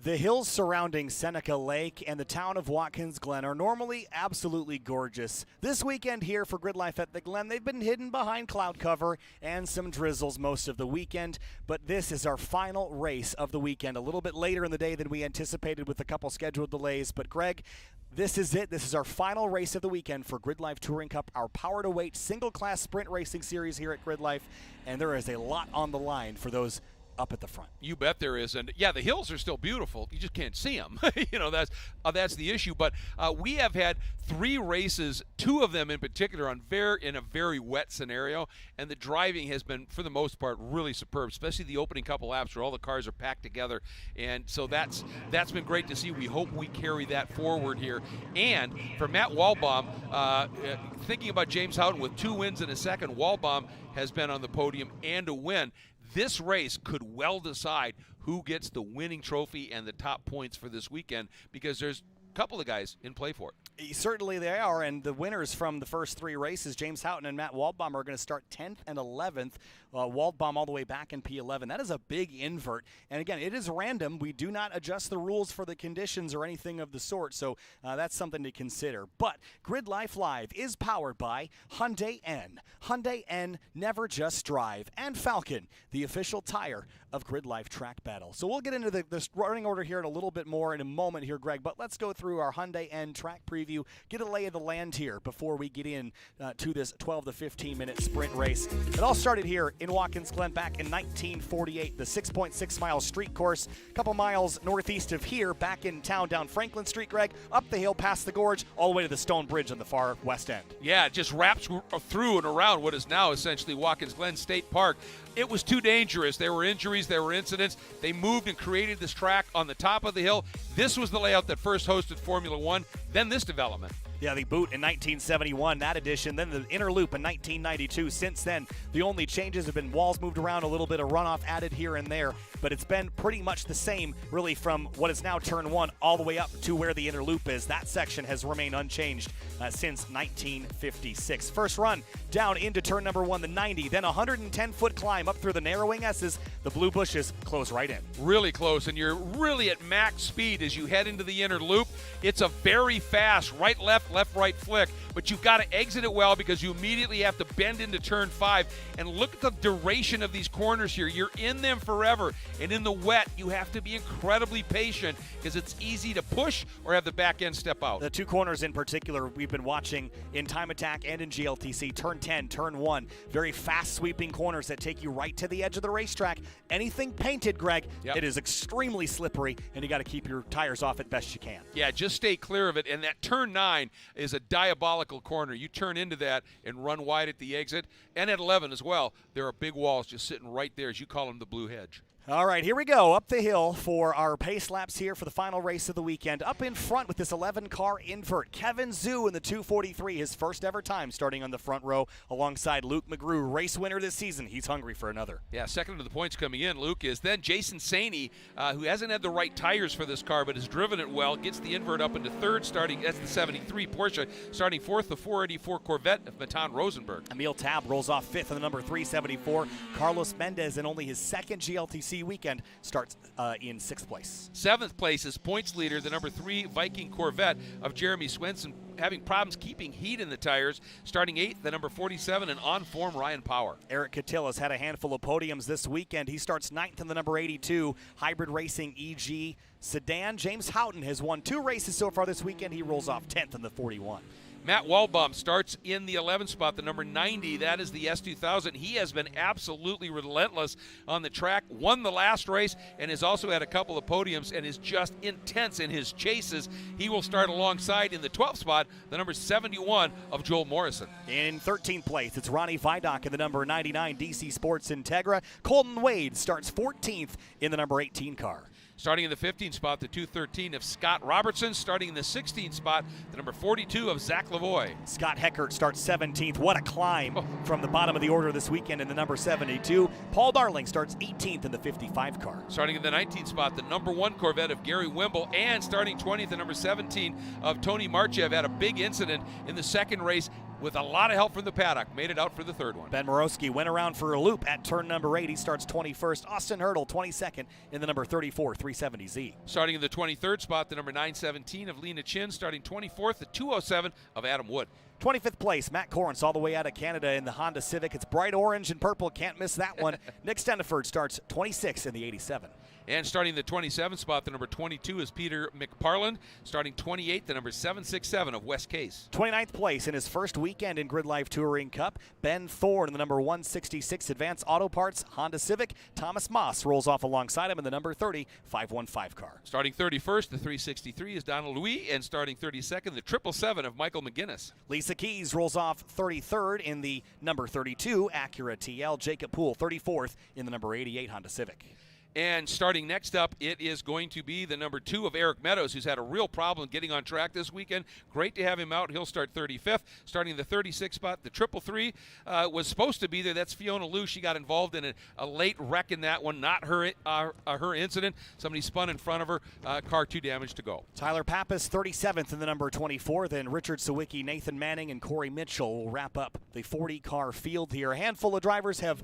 The hills surrounding Seneca Lake and the town of Watkins Glen are normally absolutely gorgeous. This weekend here for GRIDLIFE at the Glen, they've been hidden behind cloud cover and some drizzles most of the weekend, but this is our final race of the weekend, a little bit later in the day than we anticipated with a couple scheduled delays. But Greg, this is it. This is our final race of the weekend for GRIDLIFE Touring Cup, our Power to Weight single-class sprint racing series here at GRIDLIFE, and there is a lot on the line for those up at the front. You bet there is. And yeah, the hills are still beautiful. You just can't see them. That's the issue. But we have had 3 races, 2 of them in particular in a very wet scenario, and the driving has been, for the most part, really superb, especially the opening couple laps where all the cars are packed together. And so that's been great to see. We hope we carry that forward here. And for Matt Walbaum, thinking about James Houghton with 2 wins in a second, Walbaum has been on the podium and a win. This race could well decide who gets the winning trophy and the top points for this weekend, because there's a couple of guys in play for it. Certainly they are, and the winners from the first 3 races, James Houghton and Matt Walbaum, are going to start 10th and 11th. Walbaum all the way back in P11. That is a big invert. And again, it is random. We do not adjust the rules for the conditions or anything of the sort, so that's something to consider. But GRIDLIFE Live is powered by Hyundai N. Hyundai N, never just drive. And Falcon, the official tire of GRIDLIFE Track Battle. So we'll get into the running order here in a little bit more in a moment here, Greg, but let's go through our Hyundai N track preview, get a lay of the land here before we get in to this 12 to 15 minute sprint race. It all started here in Watkins Glen back in 1948, the 6.6 mile street course, a couple miles northeast of here, back in town down Franklin Street, Greg, up the hill past the gorge, all the way to the stone bridge on the far west end. Yeah, it just wraps through and around what is now essentially Watkins Glen State Park. It was too dangerous. There were injuries, there were incidents. They moved and created this track on the top of the hill. This was the layout that first hosted Formula One, then this development. Yeah, the boot in 1971, that edition, then the inner loop in 1992. Since then, the only changes have been walls moved around, a little bit of runoff added here and there, but it's been pretty much the same, really, from what is now turn 1 all the way up to where the inner loop is. That section has remained unchanged since 1956. First run down into turn number 1, the 90, then a 110-foot climb up through the narrowing S's. The blue bushes close right in. Really close, and you're really at max speed as you head into the inner loop. It's a very fast right, left, right flick, but you've got to exit it well because you immediately have to bend into turn 5. And look at the duration of these corners here. You're in them forever, and in the wet, you have to be incredibly patient because it's easy to push or have the back end step out. The 2 corners in particular we've been watching in Time Attack and in GLTC, turn 10, turn 1, very fast sweeping corners that take you right to the edge of the racetrack. Anything painted, Greg, It is extremely slippery, and you got to keep your tires off it best you can. Yeah, just stay clear of it, and that turn 9 is a diabolical corner. You turn into that and run wide at the exit, and at 11 as well. There are big walls just sitting right there, as you call them, the blue hedge. All right, here we go up the hill for our pace laps here for the final race of the weekend. Up in front with this 11-car invert, Kevin Zhu in the 243, his first ever time starting on the front row alongside Luke McGrew, race winner this season. He's hungry for another. Yeah, second to the points coming in, Luke, is then Jason Saney, who hasn't had the right tires for this car but has driven it well, gets the invert up into third, starting, that's the 73 Porsche, starting fourth, the 484 Corvette of Matan Rosenberg. Emil Tabb rolls off fifth in the number 374. Carlos Mendez, in only his second GLTC weekend, starts in 6th place. 7th place is points leader, the number 3 Viking Corvette of Jeremy Swenson, having problems keeping heat in the tires. Starting 8th, the number 47, and on form Ryan Power. Eric Catillas had a handful of podiums this weekend. He starts 9th in the number 82 Hybrid Racing EG sedan. James Houghton has won 2 races so far this weekend. He rolls off 10th in the 41. Matt Walbaum starts in the 11th spot, the number 90. That is the S2000. He has been absolutely relentless on the track, won the last race, and has also had a couple of podiums and is just intense in his chases. He will start alongside in the 12th spot, the number 71 of Joel Morrison. In 13th place, it's Ronnie Vidoc in the number 99 DC Sports Integra. Colton Wade starts 14th in the number 18 car. Starting in the 15th spot, the 213 of Scott Robertson. Starting in the 16th spot, the number 42 of Zach Lavoie. Scott Heckert starts 17th. What a climb from the bottom of the order this weekend in the number 72. Paul Darling starts 18th in the 55 car. Starting in the 19th spot, the number 1 Corvette of Gary Wimble. And starting 20th, the number 17 of Tony Marchev had a big incident in the second race. with a lot of help from the paddock, made it out for the third one. Ben Morosky went around for a loop at turn number 8. He starts 21st. Austin Hurdle 22nd in the number 34 370Z. Starting in the 23rd spot, the number 917 of Lena Chin. Starting 24th, the 207 of Adam Wood. 25th place, Matt Corrence all the way out of Canada in the Honda Civic. It's bright orange and purple. Can't miss that one. Nick Steniford starts 26 in the 87. And starting the 27th spot, the number 22 is Peter McParland. Starting 28th, the number 767 of Wes Case. 29th place in his first weekend in GRIDLIFE Touring Cup, Ben Thorne in the number 166 Advanced Auto Parts Honda Civic. Thomas Moss rolls off alongside him in the number 30 515 car. Starting 31st, the 363 is Donald Louis. And starting 32nd, the 777 of Michael McGinnis. Lisa Keys rolls off 33rd in the number 32 Acura TL. Jacob Poole 34th in the number 88 Honda Civic. And starting next up, it is going to be the number 2 of Eric Meadows, who's had a real problem getting on track this weekend. Great to have him out. He'll start 35th. Starting the 36th spot, the 333 was supposed to be there. That's Fiona Liu. She got involved in a late wreck in that one. Not her incident. Somebody spun in front of her. Car too damaged to go. Tyler Pappas 37th in the number 24. Then Richard Sawicki, Nathan Manning, and Corey Mitchell will wrap up the 40-car field here. A handful of drivers have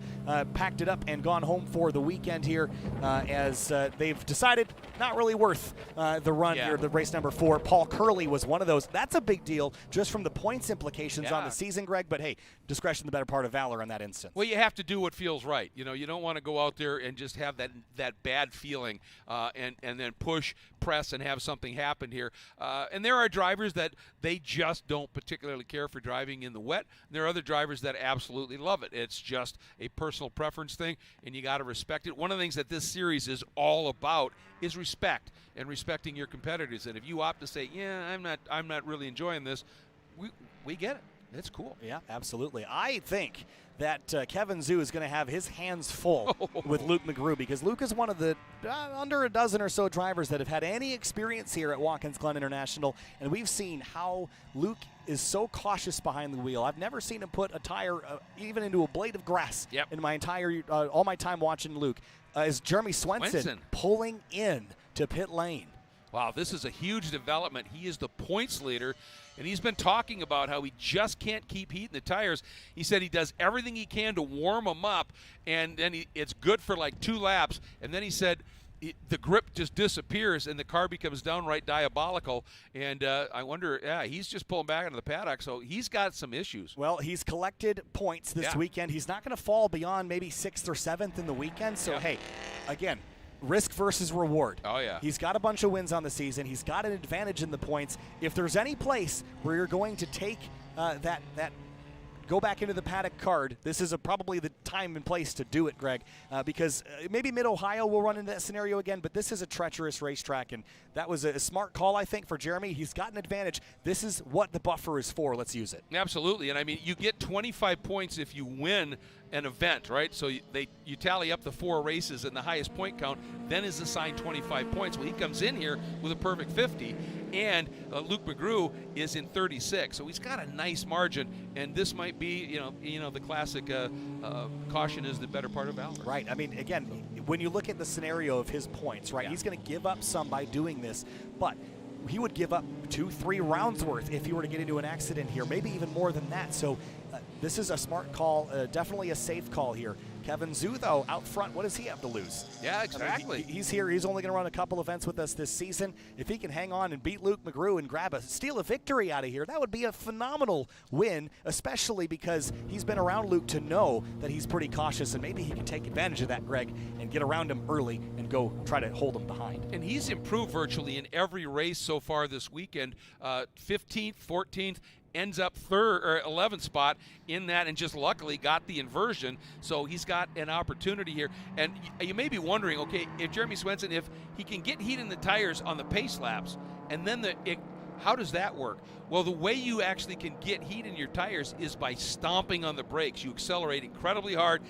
packed it up and gone home for the weekend here. As they've decided not really worth the run here, the race number 4. Paul Curley was one of those. That's a big deal just from the points implications on the season, Greg. But, hey, discretion the better part of valor in that instance. Well, you have to do what feels right. You know, you don't want to go out there and just have that bad feeling and then push, press, and have something happen here. And there are drivers that they just don't particularly care for driving in the wet. And there are other drivers that absolutely love it. It's just a personal preference thing, and you got to respect it. One of the things that this series is all about is respect and respecting your competitors. And if you opt to say, yeah, I'm not really enjoying this, we get it. It's cool. Yeah, absolutely. I think that Kevin Zhu is going to have his hands full with Luke McGrew, because Luke is one of the under a dozen or so drivers that have had any experience here at Watkins Glen International, and we've seen how Luke is so cautious behind the wheel. I've never seen him put a tire even into a blade of grass in my entire all my time watching Luke. Is Jeremy Swenson pulling in to pit lane. Wow, this is a huge development. He is the points leader, and he's been talking about how he just can't keep heating the tires. He said he does everything he can to warm them up, and then it's good for like 2 laps, and then he said the grip just disappears and the car becomes downright diabolical. And I wonder, he's just pulling back into the paddock, so he's got some issues. Well, he's collected points this weekend. He's not going to fall beyond maybe 6th or 7th in the weekend. So, hey, again, risk versus reward. Oh, yeah. He's got a bunch of wins on the season. He's got an advantage in the points. If there's any place where you're going to take that go back into the paddock card, this is probably the time and place to do it, Greg, because maybe Mid-Ohio will run into that scenario again, but this is a treacherous racetrack, and that was a smart call, I think, for Jeremy. He's got an advantage. This is what the buffer is for. Let's use it. Absolutely, and I mean, you get 25 points if you win an event, right? So you tally up the 4 races, and the highest point count then is assigned 25 points. Well, he comes in here with a perfect 50, and Luke McGrew is in 36, so he's got a nice margin, and this might be, the classic caution is the better part of valor. Right. I mean, again, when you look at the scenario of his points, right, he's going to give up some by doing this, but he would give up 2-3 rounds worth if he were to get into an accident here, maybe even more than that. So this is a smart call, definitely a safe call here. Kevin Zhu, though, out front, what does he have to lose? Yeah, exactly. I mean, he's here. He's only going to run a couple events with us this season. If he can hang on and beat Luke McGrew and steal a victory out of here, that would be a phenomenal win, especially because he's been around Luke to know that he's pretty cautious, and maybe he can take advantage of that, Greg, and get around him early and go try to hold him behind. And he's improved virtually in every race so far this weekend. 15th, 14th, ends up 3rd or 11th spot in that, and just luckily got the inversion. So he's got an opportunity here. And you may be wondering, okay, if Jeremy Swenson, if he can get heat in the tires on the pace laps, and then how does that work? Well, the way you actually can get heat in your tires is by stomping on the brakes. You accelerate incredibly hard,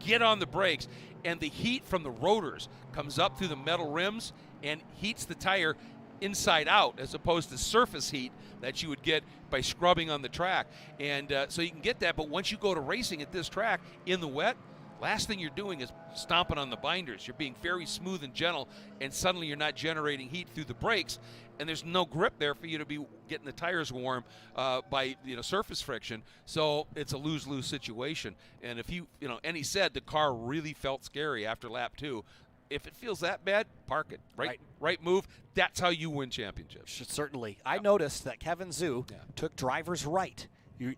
get on the brakes, and the heat from the rotors comes up through the metal rims and heats the tire inside out, as opposed to surface heat that you would get by scrubbing on the track. And so you can get that, but once you go to racing at this track in the wet, last thing you're doing is stomping on the binders. You're being very smooth and gentle, and suddenly you're not generating heat through the brakes, and there's no grip there for you to be getting the tires warm by surface friction. So it's a lose-lose situation. And if and he said the car really felt scary after lap 2. If it feels that bad, park it. Right move. That's how you win championships. Certainly. I noticed that Kevin Zhu took driver's right.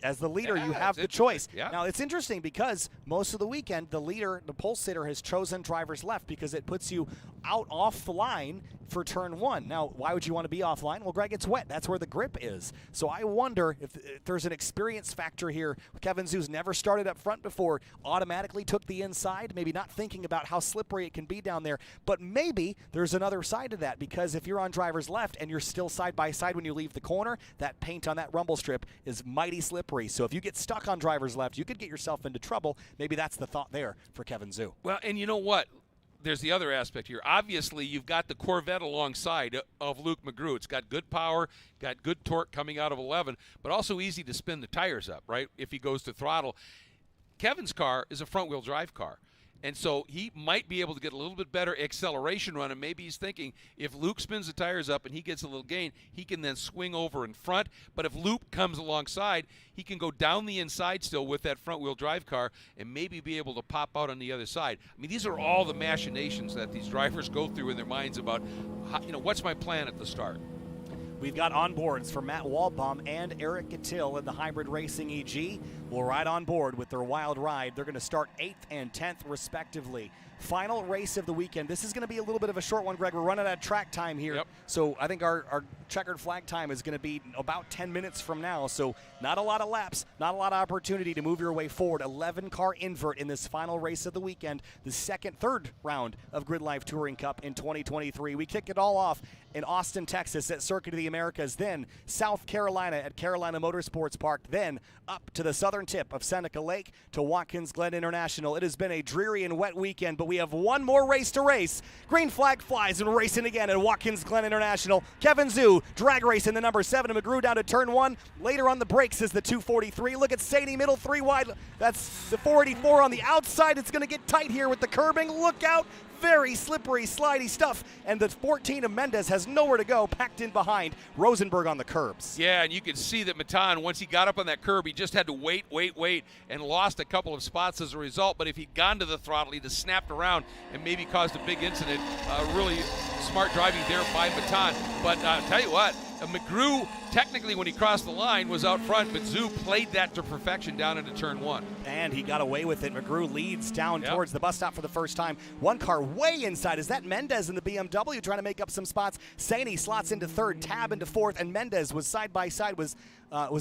As the leader, you have the choice. Yeah. Now, it's interesting because most of the weekend, the leader, the pole sitter, has chosen driver's left because it puts you out off the line for turn 1. Now, why would you want to be offline? Well, Greg, it's wet. That's where the grip is. So I wonder if there's an experience factor here. Kevin Zhu's never started up front before, automatically took the inside, maybe not thinking about how slippery it can be down there. But maybe there's another side to that, because if you're on driver's left and you're still side by side when you leave the corner, that paint on that rumble strip is mighty slippery. So if you get stuck on driver's left, you could get yourself into trouble. Maybe that's the thought there for Kevin Zhu. Well, and you know what? There's the other aspect here. Obviously, you've got the Corvette alongside of Luke McGrew. It's got good power, got good torque coming out of 11, but also easy to spin the tires up, right, if he goes to throttle. Kevin's car is a front-wheel drive car. And so he might be able to get a little bit better acceleration run, and maybe he's thinking if Luke spins the tires up and he gets a little gain, he can then swing over in front. But if Luke comes alongside, he can go down the inside still with that front-wheel drive car and maybe be able to pop out on the other side. I mean, these are all the machinations that these drivers go through in their minds about, what's my plan at the start? We've got onboards for Matt Waldbaum and Eric Gittil in the Hybrid Racing EG. Will ride on board with their wild ride. They're going to start 8th and 10th, respectively. Final race of the weekend. This is going to be a little bit of a short one, Greg. We're running out of track time here. Yep. So I think our checkered flag time is going to be about 10 minutes from now. So not a lot of laps, not a lot of opportunity to move your way forward. 11-car invert in this final race of the weekend, the third round of GridLife Touring Cup in 2023. We kick it all off in Austin, Texas at Circuit of the Americas, then South Carolina at Carolina Motorsports Park, then up to the southern tip of Seneca Lake to Watkins Glen International. It has been a dreary and wet weekend, but we have one more race to race. Green flag flies and racing again at Watkins Glen International. Kevin Zhu drag racing the number 7 McGrew down to turn 1. Later on the brakes is the 243. Look at Sadie middle 3 wide. That's the 484 on the outside. It's going to get tight here with the curbing. Look out. Very slippery, slidey stuff, and the 14 of Mendez has nowhere to go, packed in behind Rosenberg on the curbs. Yeah, and you can see that Matan, once he got up on that curb, he just had to wait, and lost a couple of spots as a result. But if he'd gone to the throttle, he'd have snapped around and maybe caused a big incident. Really smart driving there by Matan. But I'll tell you what, McGrew, technically when he crossed the line, was out front, but Zhu played that to perfection down into turn 1. And he got away with it. McGrew leads down towards the bus stop for the first time. One car way inside. Is that Mendez in the BMW trying to make up some spots? Saney slots into third, Tab into fourth, and Mendez was side by side. Was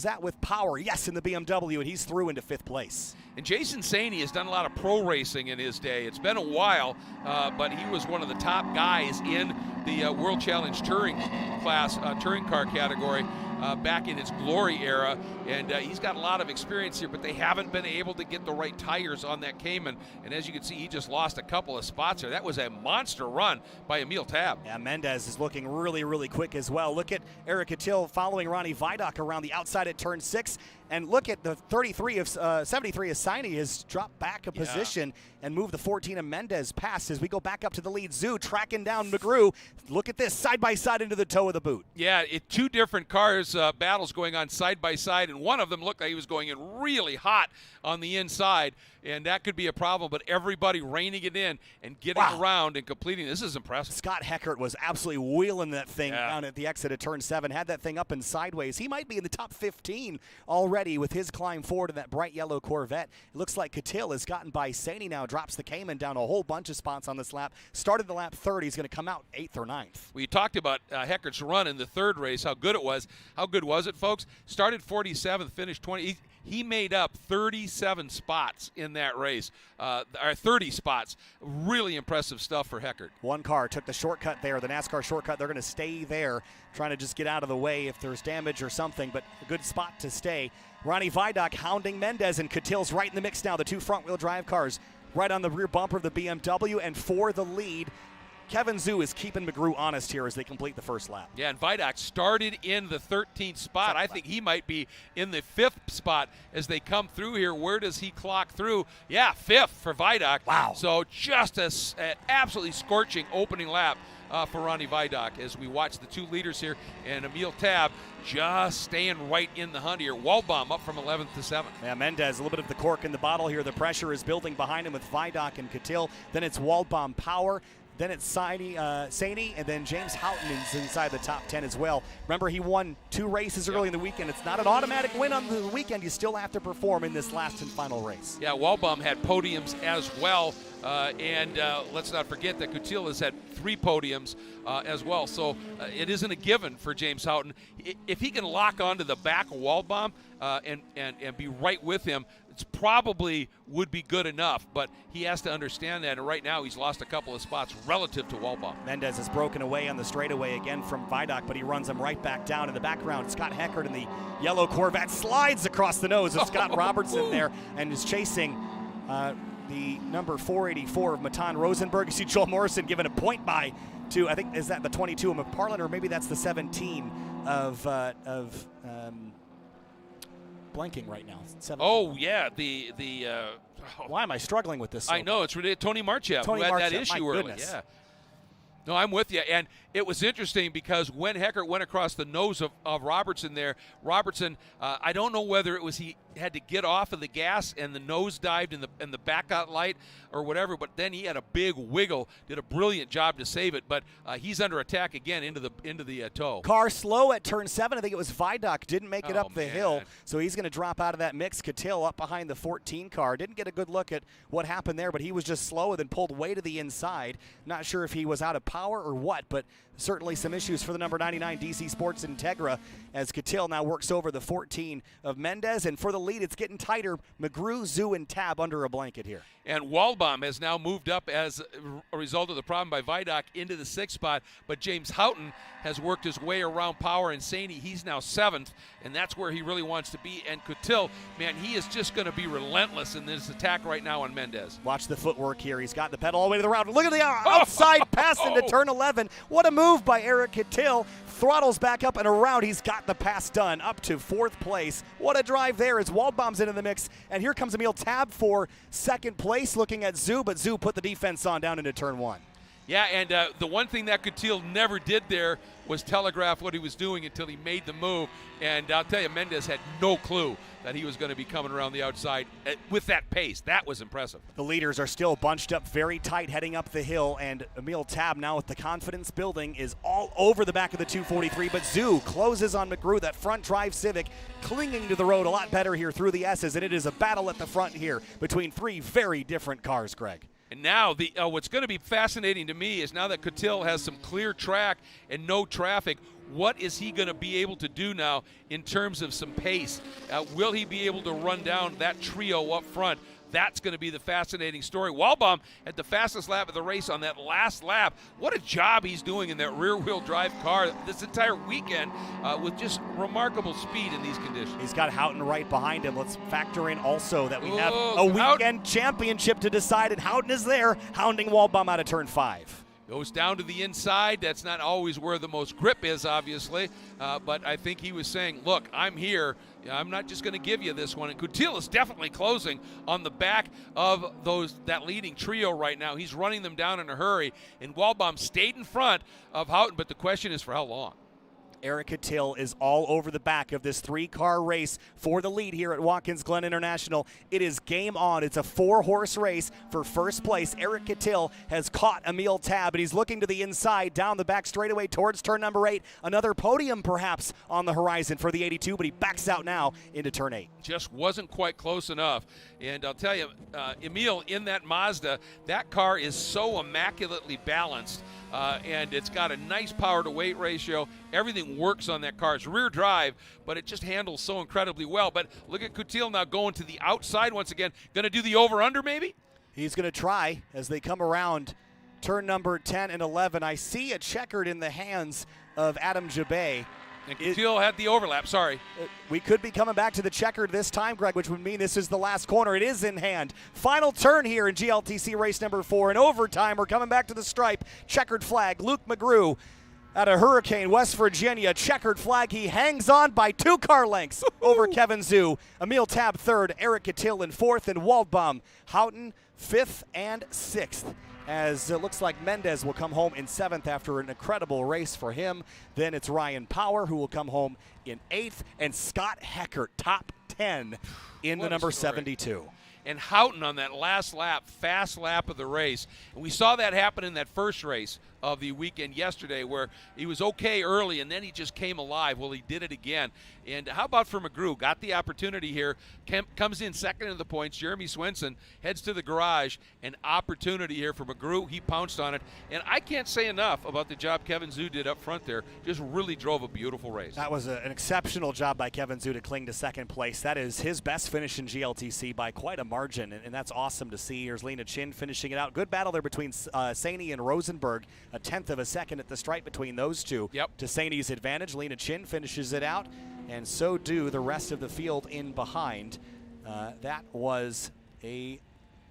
that with power? Yes, in the BMW, and he's through into 5th place. And Jason Saney has done a lot of pro racing in his day. It's been a while, but he was one of the top guys in the World Challenge Touring class, touring car category back in its glory era. And he's got a lot of experience here, but they haven't been able to get the right tires on that Cayman. And as you can see, he just lost a couple of spots there. That was a monster run by Emil Tab. Yeah, Mendez is looking really, really quick as well. Look at Eric Attil following Ronnie Vidoc around the outside at turn 6. And look at the 73 of 73 of Saini has dropped back a position and moved the 14 of Mendez past as we go back up to the lead. Zhu tracking down McGrew. Look at this, side by side into the toe of the boot. Yeah, two different cars battles going on side by side, and one of them looked like he was going in really hot on the inside, and that could be a problem, but everybody reining it in and getting around and completing. This is impressive. Scott Heckert was absolutely wheeling that thing down at the exit of turn 7, had that thing up and sideways. He might be in the top 15 already with his climb forward in that bright yellow Corvette. It looks like Catil has gotten by Saney now, drops the Cayman down a whole bunch of spots on this lap. Started the lap 30, he's going to come out 8th or 9th. We talked about Heckert's run in the third race, how good it was. How good was it, folks? Started 47th, finished 20th. He made up 37 spots in that race, or 30 spots. Really impressive stuff for Heckert. One car took the shortcut there, the NASCAR shortcut. They're going to stay there, trying to just get out of the way if there's damage or something, but a good spot to stay. Ronnie Vidoc hounding Mendez, and Catil's right in the mix now. The two front-wheel drive cars right on the rear bumper of the BMW, and for the lead, Kevin Zhu is keeping McGrew honest here as they complete the first lap. Yeah, and Vidoc started in the 13th spot. I think he might be in the 5th spot as they come through here. Where does he clock through? Yeah, 5th for Vidoc. Wow. So just an absolutely scorching opening lap for Ronnie Vidoc as we watch the 2 leaders here, and Emil Tab just staying right in the hunt here. Waldbaum up from 11th to 7th. Yeah, Mendez, a little bit of the cork in the bottle here. The pressure is building behind him with Vidoc and Catil. Then it's Waldbaum Power. Then it's Saney, and then James Houghton is inside the top 10 as well. Remember, he won 2 races early in the weekend. It's not an automatic win on the weekend. You still have to perform in this last and final race. Yeah, Waldbaum had podiums as well. And let's not forget that Coutil has had 3 podiums as well. So it isn't a given for James Houghton. If he can lock onto the back of Waldbaum and be right with him, it's probably would be good enough. But he has to understand that. And right now he's lost a couple of spots relative to Waldbaum. Mendez has broken away on the straightaway again from Vidoc, but he runs him right back down. In the background, Scott Heckert in the yellow Corvette slides across the nose of Scott Robertson there and is chasing the number 484 of Matan Rosenberg. You see Joel Morrison giving a point by to, I think, is that the 22 of McParland, or maybe that's the 17 of blanking right now. 17. Oh, yeah, Why am I struggling with this? I know, it's really Tony Marchev who had that issue early. Yeah. No, I'm with you. And it was interesting because when Heckert went across the nose of Robertson there, Robertson, I don't know whether it was he had to get off of the gas and the nose dived in the back out light or whatever, but then he had a big wiggle, did a brilliant job to save it, but he's under attack again into the toe. Car slow at turn 7. I think it was Vidoc, didn't make it up the hill, so he's going to drop out of that mix. Catil up behind the 14 car. Didn't get a good look at what happened there, but he was just slow and then pulled way to the inside. Not sure if he was out of power or what, but certainly some issues for the number 99 DC Sports Integra as Catil now works over the 14 of Mendez. And for the lead, it's getting tighter. McGrew, Zhu, and Tab under a blanket here. And Waldbaum has now moved up as a result of the problem by Vidoc into the 6th spot, but James Houghton has worked his way around Power and Saney. He's now 7th, and that's where he really wants to be. And Coutil, man, he is just going to be relentless in this attack right now on Mendez. Watch the footwork here. He's got the pedal all the way to the round. Look at the outside pass into turn 11. What a move by Eric Coutil. Throttles back up and around. He's got the pass done up to 4th place. What a drive there as Waldbaum's into the mix. And here comes Emil Tab for 2nd place, looking at Zhu, but Zhu put the defense on down into turn 1. Yeah, and the one thing that Coutil never did there was telegraph what he was doing until he made the move. And I'll tell you, Mendez had no clue that he was going to be coming around the outside with that pace. That was impressive. The leaders are still bunched up very tight heading up the hill, and Emil Tab now with the confidence building is all over the back of the 243, but Zhu closes on McGrew. That front drive Civic clinging to the road a lot better here through the S's, and it is a battle at the front here between 3 very different cars, Greg. And now what's going to be fascinating to me is now that Coutil has some clear track and no traffic, what is he going to be able to do now in terms of some pace? Will he be able to run down that trio up front? That's going to be the fascinating story. Waldbaum at the fastest lap of the race on that last lap. What a job he's doing in that rear-wheel drive car this entire weekend with just remarkable speed in these conditions. He's got Houghton right behind him. Let's factor in also that we have a weekend championship to decide, and Houghton is there, hounding Waldbaum out of turn 5. Goes down to the inside. That's not always where the most grip is, obviously. But I think he was saying, look, I'm here. I'm not just going to give you this one. And Coutil is definitely closing on the back of that leading trio right now. He's running them down in a hurry. And Waldbaum stayed in front of Houghton, but the question is for how long? Eric Coutil is all over the back of this 3-car race for the lead here at Watkins Glen International. It is game on. It's a 4-horse race for first place. Eric Coutil has caught Emil Tab, and he's looking to the inside, down the back straightaway towards turn number 8. Another podium perhaps on the horizon for the 82, but he backs out now into turn 8. Just wasn't quite close enough. And I'll tell you, Emil in that Mazda, that car is so immaculately balanced. And it's got a nice power to weight ratio. Everything works on that car. It's rear drive, but it just handles so incredibly well. But look at Coutil now going to the outside once again. Going to do the over-under maybe? He's going to try as they come around turn number 10 and 11. I see a checkered in the hands of Adam Jabay. And Keel had the overlap, sorry. We could be coming back to the checkered this time, Greg, which would mean this is the last corner. It is in hand. Final turn here in GLTC race number 4. In overtime, we're coming back to the stripe. Checkered flag, Luke McGrew out of Hurricane, West Virginia. Checkered flag, he hangs on by 2 car lengths over Kevin Zhu. Emil Tab 3rd, Eric Catil in 4th, and Waldbaum, Houghton 5th and 6th. As it looks like Mendez will come home in 7th after an incredible race for him. Then it's Ryan Power who will come home in 8th, and Scott Heckert, top 10 in the number 72. And Houghton on that last lap, fast lap of the race. And we saw that happen in that first race of the weekend yesterday where he was okay early and then he just came alive. Well, he did it again. And how about for McGrew? Got the opportunity here, comes in second in the points. Jeremy Swenson heads to the garage. An opportunity here for McGrew. He pounced on it. And I can't say enough about the job Kevin Zhu did up front there. Just really drove a beautiful race. That was an exceptional job by Kevin Zhu to cling to second place. That is his best finish in GLTC by quite a margin, and that's awesome to see. Here's Lena Chin finishing it out. Good battle there between Saney and Rosenberg. A 10th of a second at the stripe between those two. Yep. To Saney's advantage. Lena Chin finishes it out, and so do the rest of the field in behind. That was a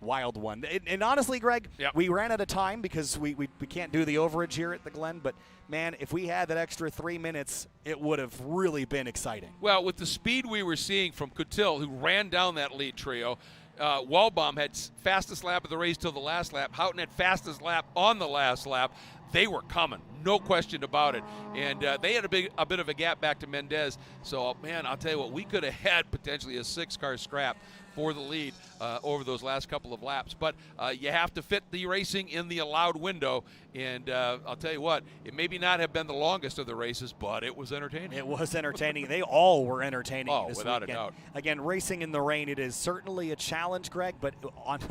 wild one. And honestly, Greg, yep, we ran out of time because we can't do the overage here at the Glen, but man, if we had that extra 3 minutes, it would have really been exciting. Well, with the speed we were seeing from Coutil, who ran down that lead trio, Waldbaum had fastest lap of the race till the last lap. Houghton had fastest lap on the last lap. They were coming, no question about it. And they had a bit of a gap back to Mendez. So, man, I'll tell you what, we could have had potentially a 6-car scrap for the lead over those last couple of laps. But you have to fit the racing in the allowed window. And I'll tell you what, it maybe not have been the longest of the races, but it was entertaining. It was entertaining. They all were entertaining. Oh, this without weekend. a doubt. Again, racing in the rain, it is certainly a challenge, Greg, but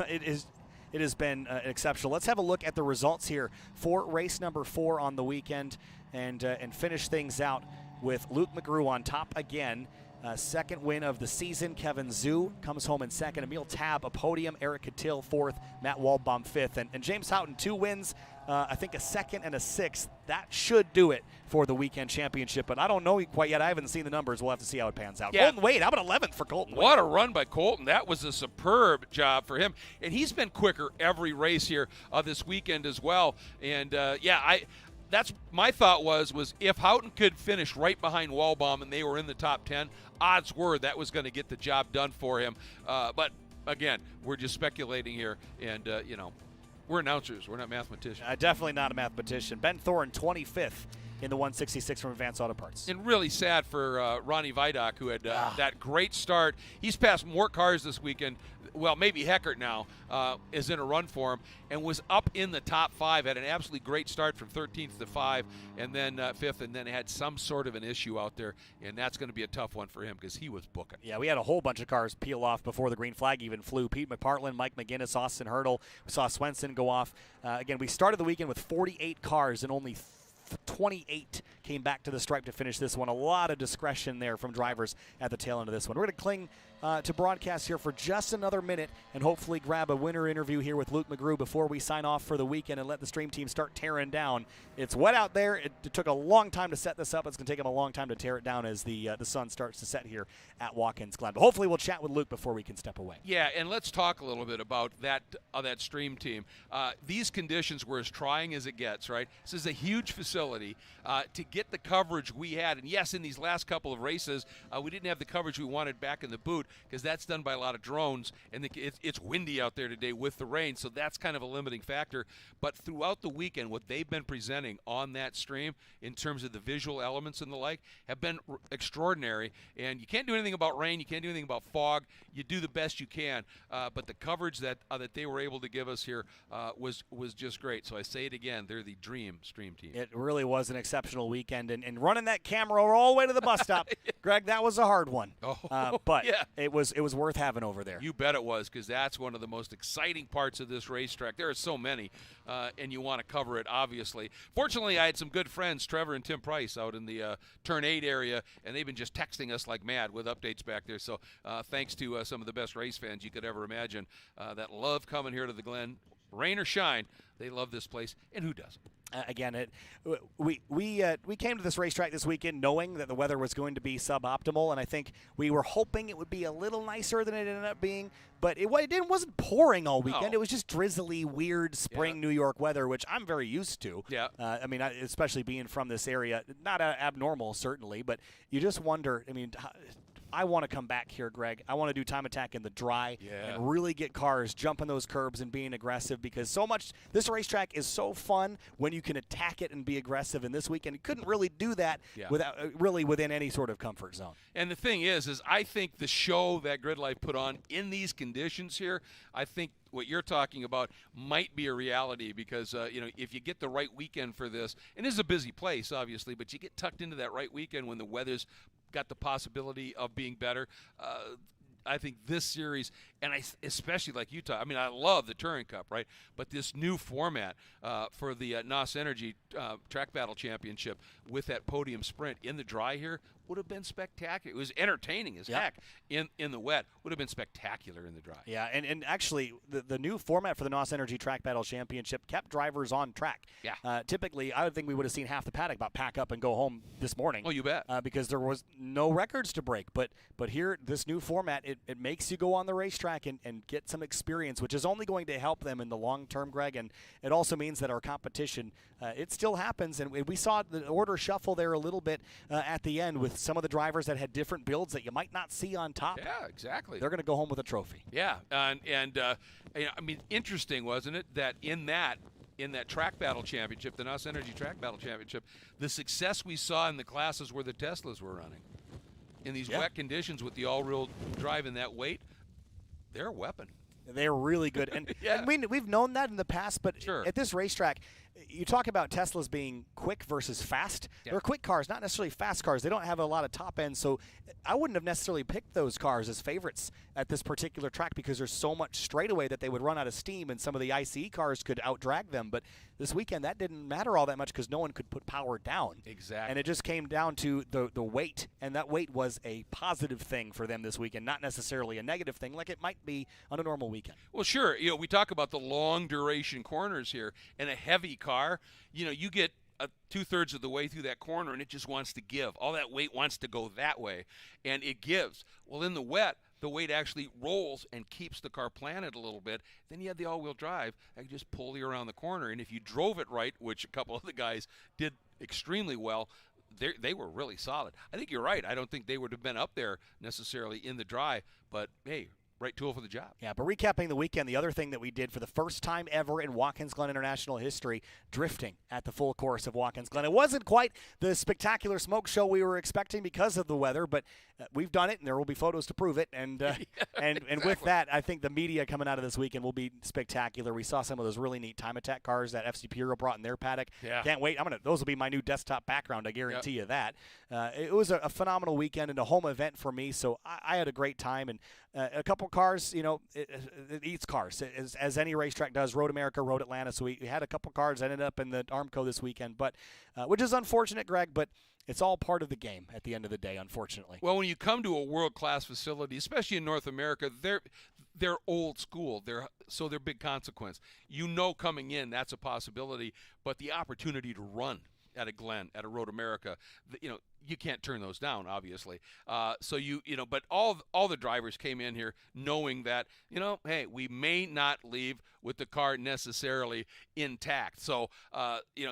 it has been exceptional. Let's have a look at the results here for race number 4 on the weekend and finish things out with Luke McGrew on top again. Second win of the season. Kevin Zhu comes home in second. Emil Tab, a podium. Eric Catil, 4th. Matt Waldbaum, 5th. And James Houghton, 2 wins. I think a 2nd and a 6th. That should do it for the weekend championship, but I don't know quite yet. I haven't seen the numbers. We'll have to see how it pans out. Yeah. Colton Wade, how about 11th for Colton Wade? What a run by Colton. That was a superb job for him. And he's been quicker every race here this weekend as well. And, that's my thought was if Houghton could finish right behind Waldbaum and they were in the top 10, odds were that was going to get the job done for him. But, again, we're just speculating here. And, we're announcers. We're not mathematicians. Definitely not a mathematician. Ben Thorne, 25th in the 166 from Advanced Auto Parts. And really sad for Ronnie Vidoc, who had that great start. He's passed more cars this weekend. Well, maybe Heckert now is in a run for him and was up in the top 5. Had an absolutely great start from 13th to 5 and then 5th, and then had some sort of an issue out there, and that's going to be a tough one for him because he was booking. Yeah, we had a whole bunch of cars peel off before the green flag even flew. Pete McPartland, Mike McGinnis, Austin Hurdle. We saw Swenson go off. Again, we started the weekend with 48 cars and only 28 came back to the stripe to finish this one. A lot of discretion there from drivers at the tail end of this one. We're going to cling to broadcast here for just another minute and hopefully grab a winner interview here with Luke McGrew before we sign off for the weekend and let the stream team start tearing down. It's wet out there. It took a long time to set this up. It's going to take them a long time to tear it down as the sun starts to set here at Watkins Glen. But hopefully we'll chat with Luke before we can step away. Yeah, and let's talk a little bit about that stream team. These conditions were as trying as it gets, right? This is a huge facility. To get the coverage we had, and yes, in these last couple of races, we didn't have the coverage we wanted back in the boot because that's done by a lot of drones, and it's windy out there today with the rain, so that's kind of a limiting factor. But throughout the weekend, what they've been presenting on that stream in terms of the visual elements and the like have been extraordinary, and you can't do anything about rain, you can't do anything about fog, you do the best you can, but the coverage that they were able to give us here was just great. So I say it again, they're the dream stream team. It really was an exceptional weekend, and running that camera all the way to the bus stop, Greg, that was a hard one. But yeah. it was worth having over there. You bet it was, because that's one of the most exciting parts of this racetrack. There are so many, and you want to cover it, obviously. Fortunately, I had some good friends, Trevor and Tim Price, out in the Turn 8 area, and they've been just texting us like mad with updates back there. So thanks to some of the best race fans you could ever imagine that love coming here to the Glen. Rain or shine, they love this place, and who doesn't? Again, we came to this racetrack this weekend knowing that the weather was going to be suboptimal, and I think we were hoping it would be a little nicer than it ended up being. But it wasn't pouring all weekend. No. It was just drizzly, weird spring New York weather, which I'm very used to. Yeah. I mean, especially being from this area, not abnormal certainly, but you just wonder. I mean, I want to come back here, Greg. I want to do time attack in the dry and really get cars jumping those curbs and being aggressive, because this racetrack is so fun when you can attack it and be aggressive. And this weekend, you couldn't really do that within any sort of comfort zone. And the thing is I think the show that GRIDLIFE put on in these conditions here, I think what you're talking about might be a reality, because if you get the right weekend for this, and this is a busy place obviously, but you get tucked into that right weekend when the weather's got the possibility of being better. I think this series, and especially like Utah, I mean, I love the Touring Cup, right? But this new format for the NOS Energy Track Battle Championship with that podium sprint in the dry here would have been spectacular. It was entertaining as heck in the wet. Would have been spectacular in the dry. Yeah, and actually, the new format for the NOS Energy Track Battle Championship kept drivers on track. Yeah. Typically, I would think we would have seen half the paddock about pack up and go home this morning. Oh, you bet. Because there was no records to break. But here, this new format, it makes you go on the racetrack and get some experience, which is only going to help them in the long term, Greg. And it also means that our competition, it still happens. And we saw the order shuffle there a little bit at the end with some of the drivers that had different builds that you might not see on top. Yeah, exactly. They're going to go home with a trophy. Yeah, and I mean, interesting, wasn't it, that in that track battle championship, the NOS Energy Track Battle Championship, the success we saw in the classes where the Teslas were running. In these wet conditions with the all-wheel drive and that weight, they're a weapon. They're really good. And, and we've known that in the past, but at this racetrack, you talk about Teslas being quick versus fast. They're quick cars, not necessarily fast cars. They don't have a lot of top end, so I wouldn't have necessarily picked those cars as favorites at this particular track because there's so much straightaway that they would run out of steam, and some of the ICE cars could outdrag them. But this weekend, that didn't matter all that much because no one could put power down. Exactly. And it just came down to the weight, and that weight was a positive thing for them this weekend, not necessarily a negative thing like it might be on a normal weekend. Well, sure. We talk about the long duration corners here, and a heavy car, you get 2/3 of the way through that corner and it just wants to give. All that weight wants to go that way, and it gives. Well, in the wet, the weight actually rolls and keeps the car planted a little bit. Then you have the all-wheel drive that can just pull you around the corner, and if you drove it right, which a couple of the guys did extremely well, they were really solid. I think you're right. I don't think they would have been up there necessarily in the dry, but hey, right tool for the job. Yeah, but recapping the weekend, the other thing that we did for the first time ever in Watkins Glen International history, drifting at the full course of Watkins Glen. It wasn't quite the spectacular smoke show we were expecting because of the weather, but we've done it, and there will be photos to prove it. And and with that, I think the media coming out of this weekend will be spectacular. We saw some of those really neat time attack cars that FCP Hero brought in their paddock. Yeah. Can't wait. Those will be my new desktop background, I guarantee you that. It was a phenomenal weekend and a home event for me, so I had a great time. And a couple cars, it eats cars, as any racetrack does. Road America, Road Atlanta. So we had a couple cars ended up in the Armco this weekend, but which is unfortunate, Greg, but it's all part of the game at the end of the day, unfortunately. Well, when you come to a world-class facility, especially in North America, they're old school. They're big consequence. Coming in, that's a possibility, but the opportunity to run at a Glen, at a Road America, you can't turn those down, obviously. But all the drivers came in here knowing that, hey, we may not leave with the car necessarily intact. So,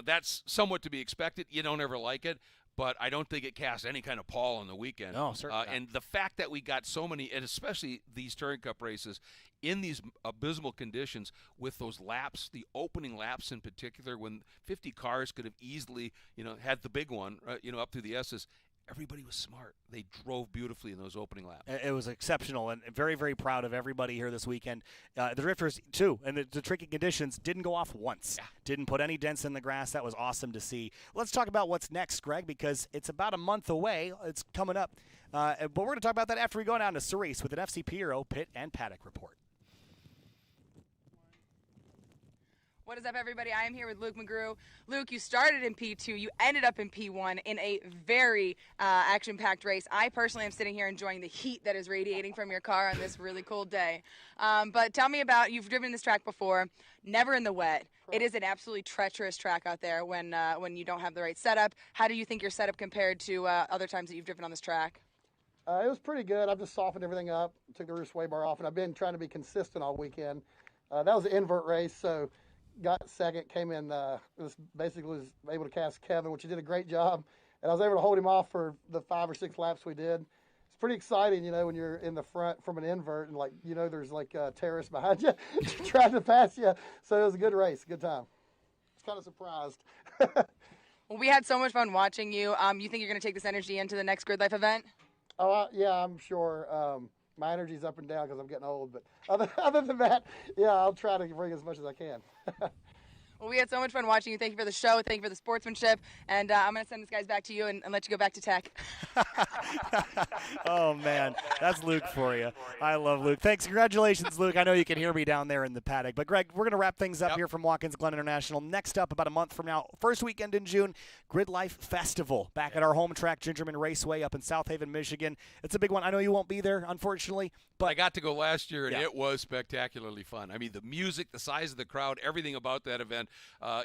that's somewhat to be expected. You don't ever like it, but I don't think it cast any kind of pall on the weekend. No, certainly not. And the fact that we got so many, and especially these Touring Cup races, in these abysmal conditions with those laps, the opening laps in particular, when 50 cars could have easily, had the big one, up through the S's. Everybody was smart. They drove beautifully in those opening laps. It was exceptional, and very, very proud of everybody here this weekend. The drifters, too, and the tricky conditions didn't go off once. Yeah. Didn't put any dents in the grass. That was awesome to see. Let's talk about what's next, Greg, because it's about a month away. It's coming up. But we're going to talk about that after we go down to Cerise with an FCP Hero Pit and Paddock Report. What is up, everybody? I am here with Luke McGrew. Luke, you started in P2. You ended up in P1 in a very action-packed race. I personally am sitting here enjoying the heat that is radiating from your car on this really cold day. But tell me about, you've driven this track before, never in the wet. It is an absolutely treacherous track out there when you don't have the right setup. How do you think your setup compared to other times that you've driven on this track? It was pretty good. I've just softened everything up, took the rear sway bar off, and I've been trying to be consistent all weekend. That was an invert race, so got second, came in, was able to cast Kevin, which he did a great job, and I was able to hold him off for the 5 or 6 laps we did. It's pretty exciting, you know, when you're in the front from an invert and, like, you know, there's like terrorists behind you trying to pass you. So it was a good race, good time. I was kind of surprised. Well, we had so much fun watching you. You think you're going to take this energy into the next GRIDLIFE event? Oh, yeah, I'm sure. My energy's up and down because I'm getting old, but other than that, yeah, I'll try to bring as much as I can. Well, we had so much fun watching you. Thank you for the show. Thank you for the sportsmanship. And I'm going to send this guys back to you and let you go back to tech. Oh, man. That's Luke for you. I love Luke. Thanks. Congratulations, Luke. I know you can hear me down there in the paddock. But, Greg, we're going to wrap things up here from Watkins Glen International. Next up, about a month from now, first weekend in June, GRIDLIFE Festival back at our home track, Gingerman Raceway up in South Haven, Michigan. It's a big one. I know you won't be there, unfortunately. But I got to go last year, and it was spectacularly fun. I mean, the music, the size of the crowd, everything about that event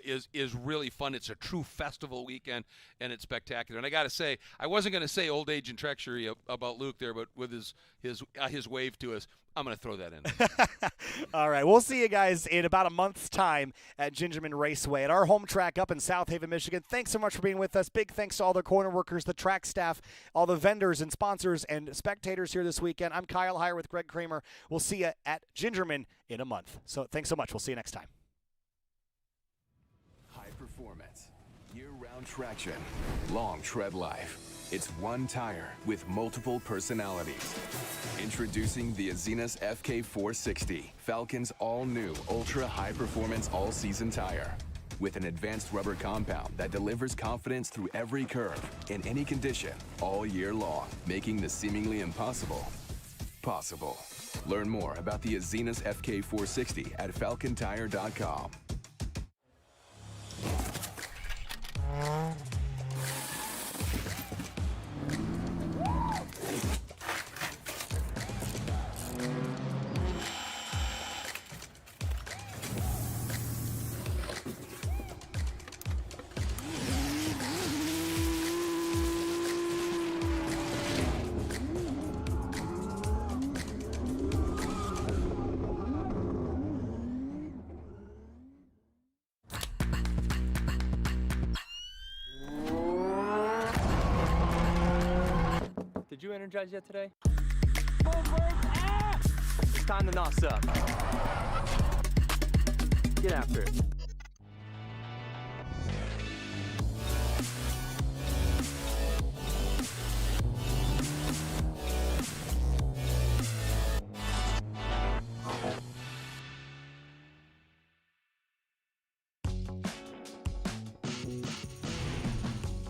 is really fun. It's a true festival weekend, and it's spectacular. And I got to say, I wasn't going to say old age and treachery about Luke there, but with his wave to us, I'm going to throw that in. All right. We'll see you guys in about a month's time at Gingerman Raceway at our home track up in South Haven, Michigan. Thanks so much for being with us. Big thanks to all the corner workers, the track staff, all the vendors and sponsors and spectators here this weekend. I'm Kyle Heyer with Greg Kramer. We'll see you at Gingerman in a month. So thanks so much. We'll see you next time. High performance, year-round traction, long tread life. It's one tire with multiple personalities. Introducing the Azenas FK460, Falcon's all-new ultra-high-performance all-season tire. With an advanced rubber compound that delivers confidence through every curve, in any condition, all year long, making the seemingly impossible possible. Learn more about the Azenas FK460 at falcontire.com. Did you energize yet today? It's time to nos up. Get after it.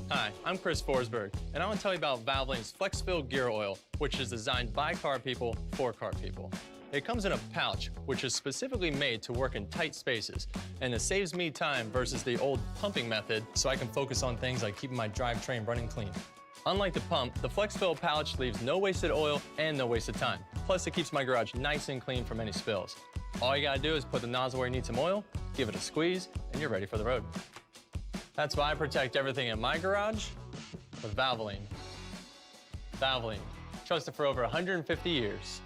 Hi, I'm Chris Forsberg, and I want to tell you about Valvoline's FlexFill Gear Oil, which is designed by car people for car people. It comes in a pouch, which is specifically made to work in tight spaces, and it saves me time versus the old pumping method, so I can focus on things like keeping my drivetrain running clean. Unlike the pump, the FlexFill pouch leaves no wasted oil and no wasted time. Plus, it keeps my garage nice and clean from any spills. All you gotta do is put the nozzle where you need some oil, give it a squeeze, and you're ready for the road. That's why I protect everything in my garage with Valvoline. Valvoline, trusted for over 150 years.